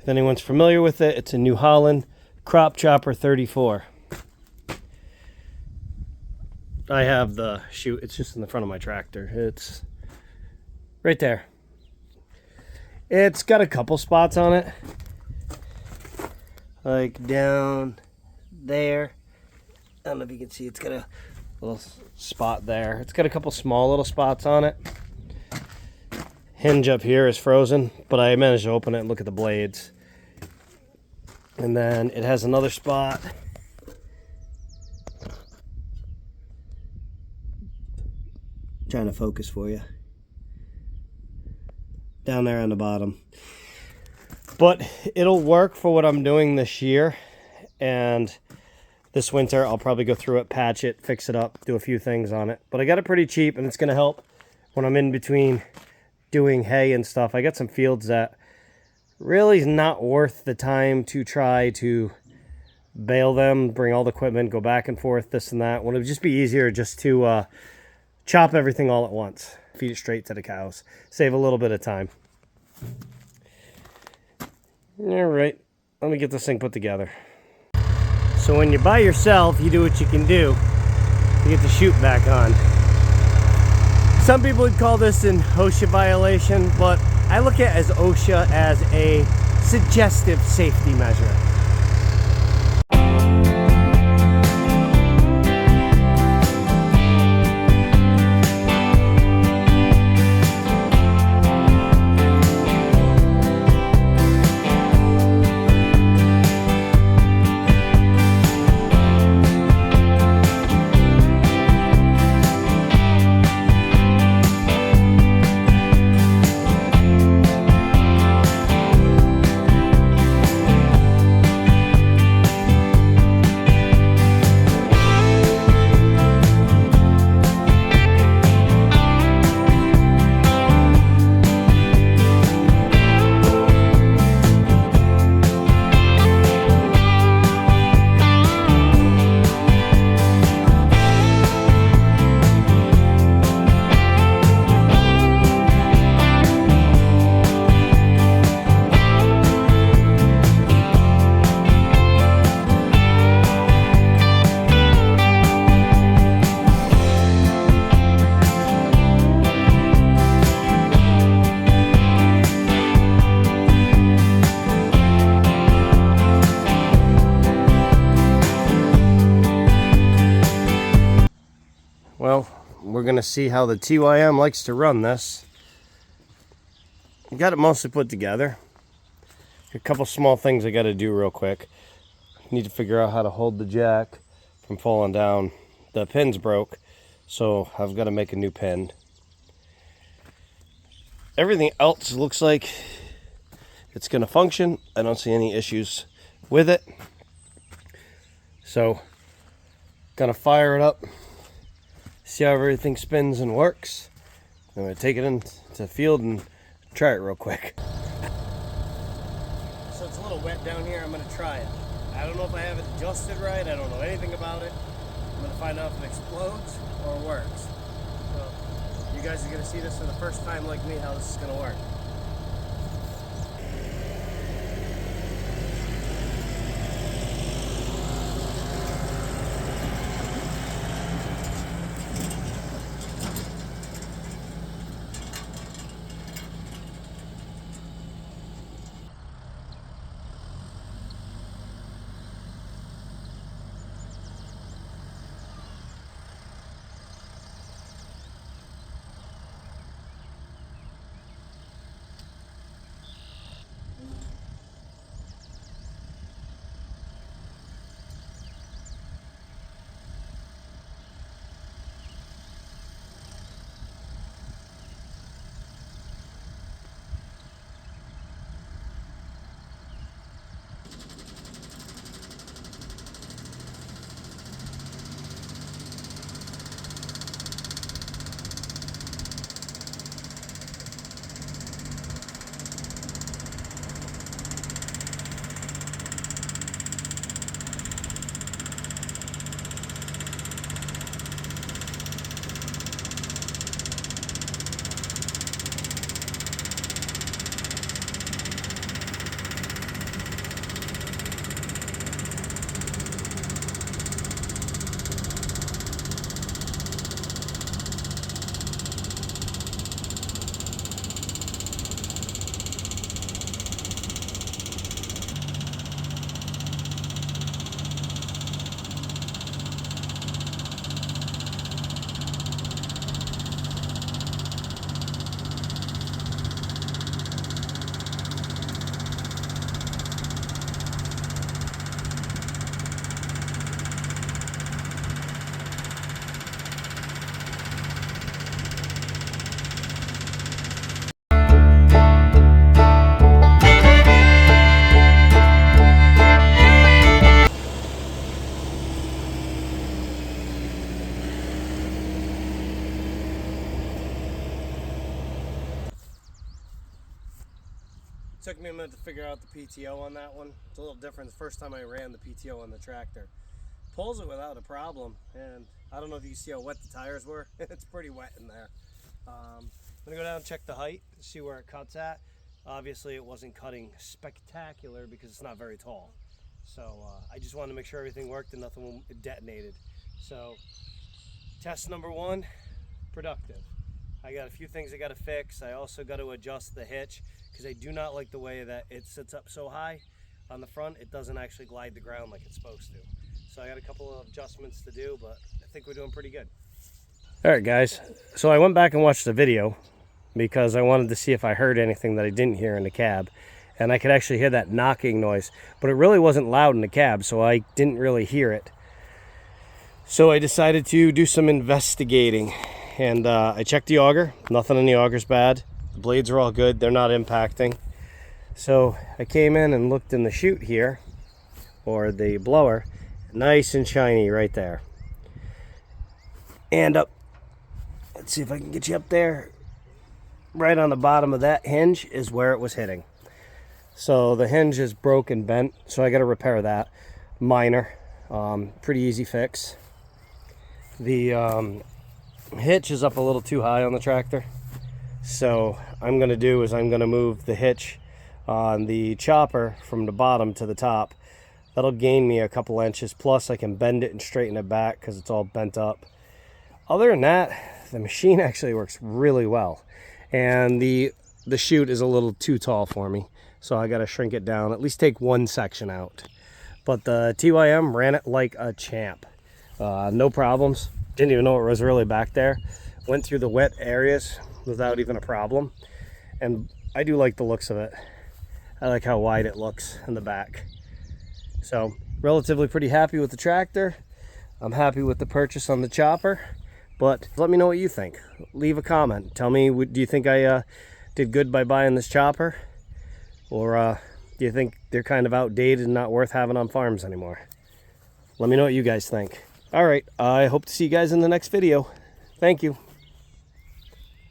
If anyone's familiar with it, it's a New Holland Crop Chopper 34. I have the chute, it's just in the front of my tractor. It's right there. It's got a couple spots on it, like down there. I don't know if you can see, it's got a little spot there. It's got a couple small little spots on it. Hinge up here is frozen, but I managed to open it and look at the blades. And then it has another spot. Trying to focus for you. Down there on the bottom. But it'll work for what I'm doing this year. And this winter I'll probably go through it, patch it, fix it up, do a few things on it. But I got it pretty cheap, and it's going to help when I'm in between doing hay and stuff. I got some fields that really is not worth the time to try to bale them, bring all the equipment, go back and forth, this and that. When it would just be easier just to chop everything all at once, feed it straight to the cows, save a little bit of time. All right, let me get this thing put together. So when you're by yourself, you do what you can do to get the chute back on. Some people would call this an OSHA violation, but I look at it as OSHA as a suggestive safety measure. Well, we're going to see how the TYM likes to run this. Got it mostly put together. A couple small things I got to do real quick. Need to figure out how to hold the jack from falling down. The pin's broke, so I've got to make a new pin. Everything else looks like it's going to function. I don't see any issues with it. So, gonna fire it up. See how everything spins and works. I'm going to take it into the field and try it real quick. So it's a little wet down here. I'm going to try it. I don't know if I have it adjusted right. I don't know anything about it. I'm going to find out if it explodes or works. So you guys are going to see this for the first time like me, how this is going to work. took me a minute to figure out the PTO on that one. It's a little different. The first time I ran the PTO on the tractor. Pulls it without a problem, and I don't know if you can see how wet the tires were. It's pretty wet in there. I'm gonna go down and check the height, see where it cuts at. Obviously it wasn't cutting spectacular because it's not very tall. So I just wanted to make sure everything worked and nothing detonated. So test number 1, productive. I got a few things I got to fix. I also got to adjust the hitch because I do not like the way that it sits up so high on the front. It doesn't actually glide the ground like it's supposed to. So I got a couple of adjustments to do, but I think we're doing pretty good. All right, guys. So I went back and watched the video because I wanted to see if I heard anything that I didn't hear in the cab. And I could actually hear that knocking noise, but it really wasn't loud in the cab, so I didn't really hear it. So I decided to do some investigating, and I checked the auger. Nothing in the auger's bad. The blades are all good. They're not impacting. So I came in and looked in the chute here, or the blower. Nice and shiny right there. And up, let's see if I can get you up there. Right on the bottom of that hinge is where it was hitting. So the hinge is broken, bent, so I got to repair that. Minor, pretty easy fix. The hitch is up a little too high on the tractor. So I'm going to do is I'm going to move the hitch on the chopper from the bottom to the top. That'll gain me a couple inches, plus I can bend it and straighten it back because it's all bent up. Other than that, the machine actually works really well. And the chute is a little too tall for me, so I got to shrink it down, at least take one section out. But the TYM ran it like a champ. No problems. Didn't even know it was really back there. Went through the wet areas without even a problem. And I do like the looks of it. I like how wide it looks in the back. So, relatively pretty happy with the tractor. I'm happy with the purchase on the chopper. But let me know what you think. Leave a comment. Tell me, do you think I did good by buying this chopper? Or do you think they're kind of outdated and not worth having on farms anymore? Let me know what you guys think. All right, I hope to see you guys in the next video. Thank you.